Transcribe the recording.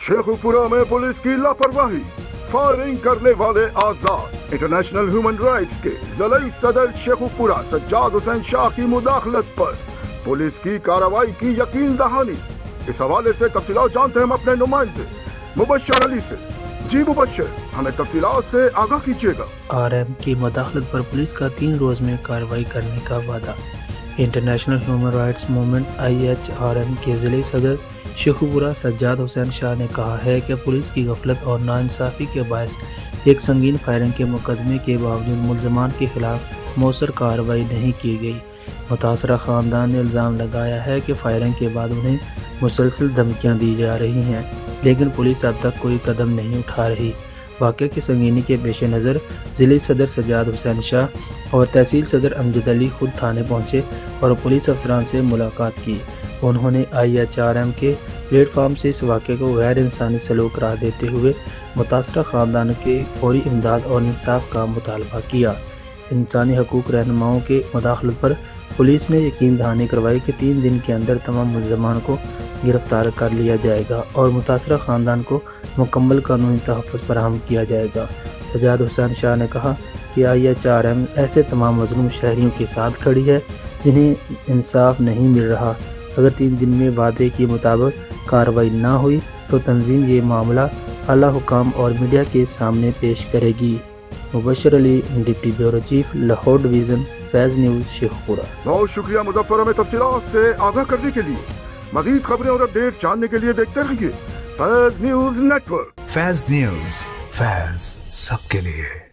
शेखुपुरा में पुलिस की लापरवाही, फायरिंग करने वाले आजाद। इंटरनेशनल ह्यूमन राइट्स के ज़िला सदर शेखुपुरा सज्जाद हुसैन शाह की मुदाखलत पर पुलिस की कार्रवाई की यकीन दहानी। इस हवाले से तफसीलात जानते हैं हम अपने नुमाइंदे मुबश्शिर अली से। जी मुबश्शिर, हमें तफसीलात से आगाह कीजिएगा। RM की मुदाखलत पर पुलिस का 3 रोज में कार्रवाई करने का वादा। International human rights movement IHRM के ज़िले सदर शेखुपुरा सज्जाद हुसैन शाह ने कहा है कि पुलिस की गफलत और नाइंसाफ़ी के बायस एक संगीन फायरिंग के मुकदमे के बावजूद मुल्ज़मान के खिलाफ मौसर कार्रवाई नहीं की गई। मुतासरा ख़ानदान ने इल्ज़ाम लगाया है कि फायरिंग के बाद उन्हें मुसलसल धमकियां दी जा रही हैं, लेकिन पुलिस अब तक कोई कदम नहीं उठा रही। वाक़े की संगीनी के पेश नज़र ज़िले सदर सज्जाद हुसैन शाह और तहसील सदर अमजद अली खुद थाने पहुँचे और पुलिस अफसरान से मुलाकात की। उन्होंने IHRM के प्लेटफार्म से इस वाक़े को गैर इंसानी सलूक करार देते हुए मुतासरा ख़ानदान के फौरी इमदाद और इंसाफ का मुतालबा किया। इंसानी हकूक़ रहनुमाओं के मुदाखलत पर पुलिस ने यकीन दहानी करवाई कि 3 दिन के अंदर तमाम मुल्ज़मान को गिरफ्तार कर लिया जाएगा और मुतासरा ख़ानदान को मुकम्मल कानूनी तहफ़्फ़ुज़ फराहम किया जाएगा। सज्जाद हुसैन शाह ने कहा कि IHRM ऐसे तमाम मज़लूम शहरियों के साथ खड़ी है जिन्हें इंसाफ नहीं मिल रहा। अगर 3 दिन में वादे के मुताबिक कार्रवाई ना हुई तो तंजीम ये मामला आला हुकाम और मीडिया के सामने पेश करेगी। Mubashir Ali, deputy bureau chief, Lahore division, Faiz news, Sheikhupura. बहुत शुक्रिया मुज़फ़्फ़र, हमें तफसीलात से आगाह करने के लिए। मज़ीद खबरें और अपडेट जानने के लिए देखते रहिए फैज़ न्यूज़ नेटवर्क। फैज़ न्यूज़, फैज़ सबके लिए।